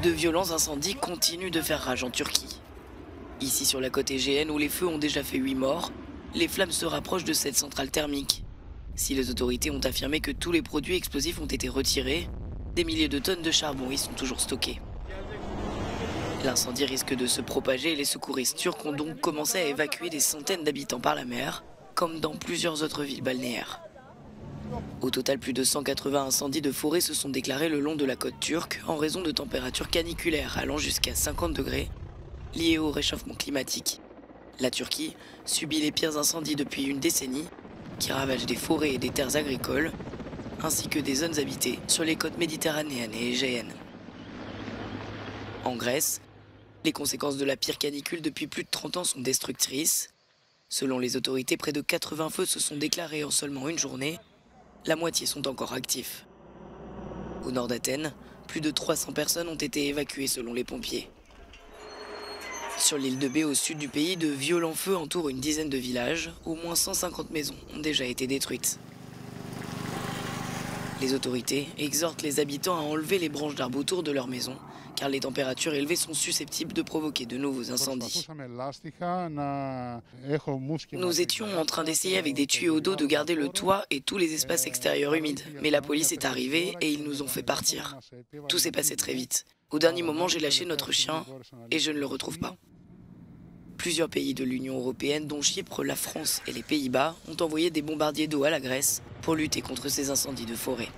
De violents incendies continuent de faire rage en Turquie. Ici sur la côte égéenne où les feux ont déjà fait 8 morts, les flammes se rapprochent de cette centrale thermique. Si les autorités ont affirmé que tous les produits explosifs ont été retirés, des milliers de tonnes de charbon y sont toujours stockées. L'incendie risque de se propager et les secouristes turcs ont donc commencé à évacuer des centaines d'habitants par la mer, comme dans plusieurs autres villes balnéaires. Au total, plus de 180 incendies de forêt se sont déclarés le long de la côte turque en raison de températures caniculaires allant jusqu'à 50 degrés, liées au réchauffement climatique. La Turquie subit les pires incendies depuis une décennie, qui ravagent des forêts et des terres agricoles, ainsi que des zones habitées sur les côtes méditerranéennes et égéennes. En Grèce, les conséquences de la pire canicule depuis plus de 30 ans sont destructrices. Selon les autorités, près de 80 feux se sont déclarés en seulement une journée. La moitié sont encore actifs. Au nord d'Athènes, plus de 300 personnes ont été évacuées selon les pompiers. Sur l'île de Bé, au sud du pays, de violents feux entourent une dizaine de villages. Au moins 150 maisons ont déjà été détruites. Les autorités exhortent les habitants à enlever les branches d'arbres autour de leur maison, car les températures élevées sont susceptibles de provoquer de nouveaux incendies. Nous étions en train d'essayer avec des tuyaux d'eau de garder le toit et tous les espaces extérieurs humides, mais la police est arrivée et ils nous ont fait partir. Tout s'est passé très vite. Au dernier moment, j'ai lâché notre chien et je ne le retrouve pas. Plusieurs pays de l'Union européenne, dont Chypre, la France et les Pays-Bas, ont envoyé des bombardiers d'eau à la Grèce pour lutter contre ces incendies de forêt.